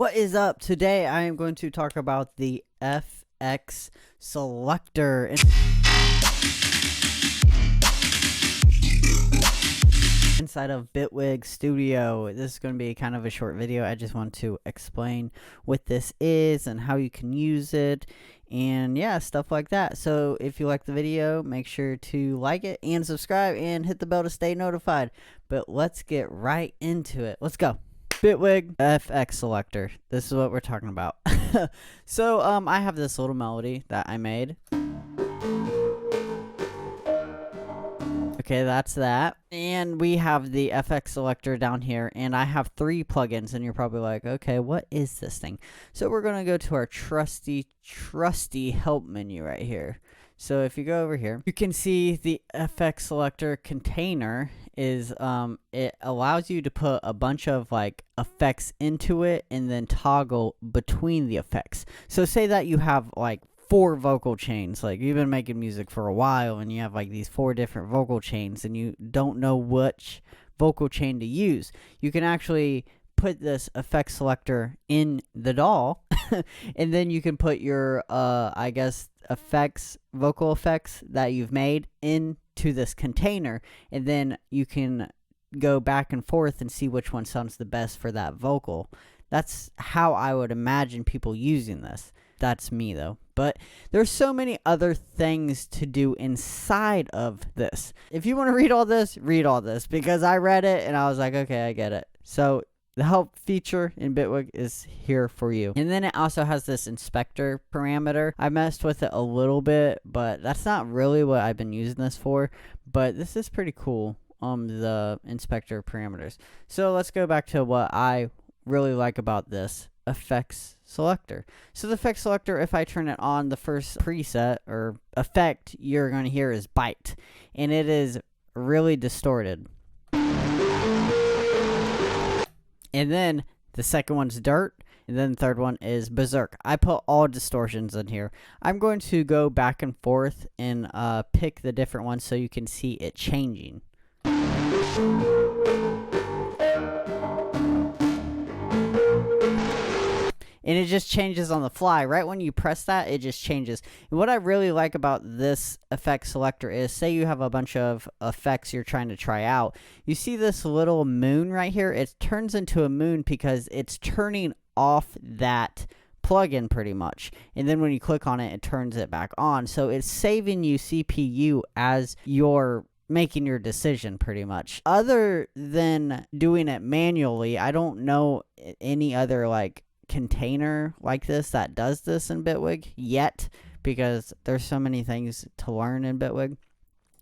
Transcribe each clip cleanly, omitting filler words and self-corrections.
What is up? Today I am going to talk about the FX Selector inside of Bitwig Studio. This is going to be kind of a short video. I just want to explain what this is and how you can use it and yeah, stuff like that. So if you like the video, make sure to like it and subscribe and hit the bell to stay notified. But let's get right into it. Let's go. Bitwig FX Selector. This is what we're talking about. So I have this little melody that I made. Okay, that's that. And we have the FX Selector down here, and I have 3 plugins, and you're probably like, okay, what is this thing? So we're going to go to our trusty help menu right here. So if you go over here, you can see the FX Selector container is it allows you to put a bunch of like effects into it and then toggle between the effects. So say that you have like 4 vocal chains, like you've been making music for a while and you have like these 4 different vocal chains and you don't know which vocal chain to use. You can actually put this effect selector in the DAW and then you can put your I guess vocal effects that you've made into this container, and then you can go back and forth and see which one sounds the best for that vocal. That's how I would imagine people using this. That's me though. But there's so many other things to do inside of this. If you want to read all this because I read it and I was like, okay, I get it. So the help feature in Bitwig is here for you. And then it also has this inspector parameter. I messed with it a little bit, but that's not really what I've been using this for. But this is pretty cool, the inspector parameters. So let's go back to what I really like about this effects selector. So the effects selector, if I turn it on, the first preset or effect you're going to hear is bite. And it is really distorted. And then the second one's dirt, and then the third one is berserk. I put all distortions in here. I'm going to go back and forth and pick the different ones so you can see it changing. And it just changes on the fly. Right when you press that, it just changes. And what I really like about this effect selector is, say you have a bunch of effects you're trying to try out. You see this little moon right here? It turns into a moon because it's turning off that plugin pretty much. And then when you click on it, it turns it back on. So it's saving you CPU as you're making your decision pretty much. Other than doing it manually, I don't know any other like container like this that does this in Bitwig yet, because there's so many things to learn in Bitwig.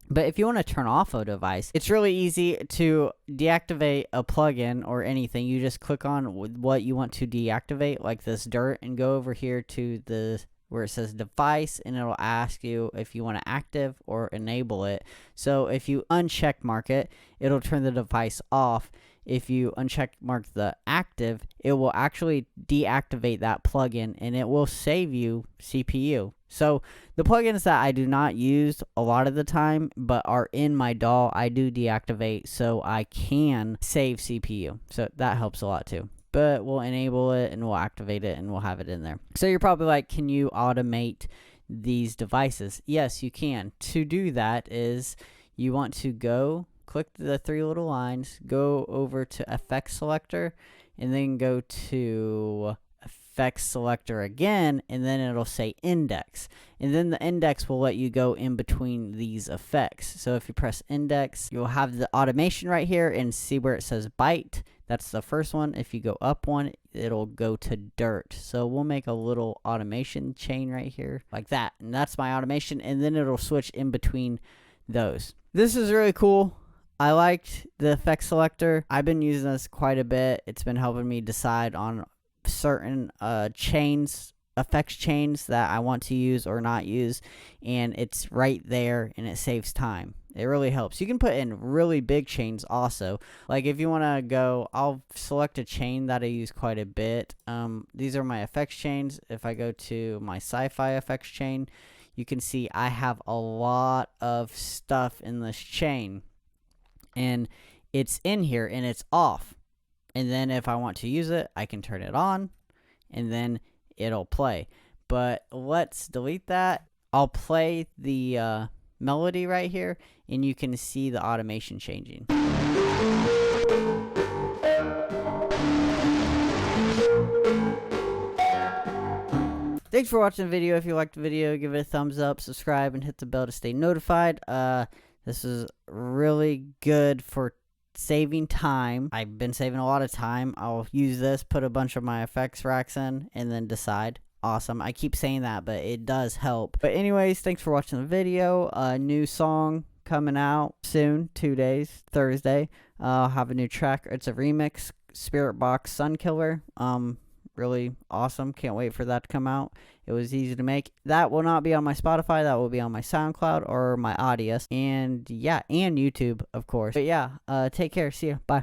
But if you want to turn off a device, it's really easy to deactivate a plugin or anything. You just click on what you want to deactivate, like this dirt, and go over here to the where it says device, and it'll ask you if you want to active or enable it. So if you uncheck mark it, it'll turn the device off. If you uncheck mark the active, it will actually deactivate that plugin and it will save you CPU. So the plugins that I do not use a lot of the time but are in my DAW, I do deactivate so I can save CPU. So that helps a lot too. But we'll enable it and we'll activate it and we'll have it in there. So you're probably like, can you automate these devices? Yes, you can. To do that is you want to click the 3 little lines, go over to effects selector, and then go to effects selector again, and then it'll say index. And then the index will let you go in between these effects. So if you press index, you'll have the automation right here and see where it says bite. That's the first one. If you go up one, it'll go to dirt. So we'll make a little automation chain right here like that. And that's my automation. And then it'll switch in between those. This is really cool. I liked the effect selector. I've been using this quite a bit. It's been helping me decide on certain effects chains that I want to use or not use, and it's right there and it saves time. It really helps. You can put in really big chains also. Like if you want to go, I'll select a chain that I use quite a bit. These are my effects chains. If I go to my sci-fi effects chain, you can see I have a lot of stuff in this chain. And it's in here and it's off. And then if I want to use it, I can turn it on and then it'll play. But let's delete that. I'll play the melody right here, and you can see the automation changing. Thanks for watching the video. If you liked the video, give it a thumbs up, subscribe, and hit the bell to stay notified. This is really good for saving time. I've been saving a lot of time. I'll use this, put a bunch of my effects racks in, and then decide. Awesome. I keep saying that, but it does help. But anyways, thanks for watching the video. A new song coming out soon, 2 days, Thursday. I'll have a new track. It's a remix, Spirit Box Sun Killer. Really awesome. Can't wait for that to come out. It was easy to make. That will not be on my Spotify. That will be on my SoundCloud or my Audius. And yeah, and YouTube, of course. But yeah, take care. See ya. Bye.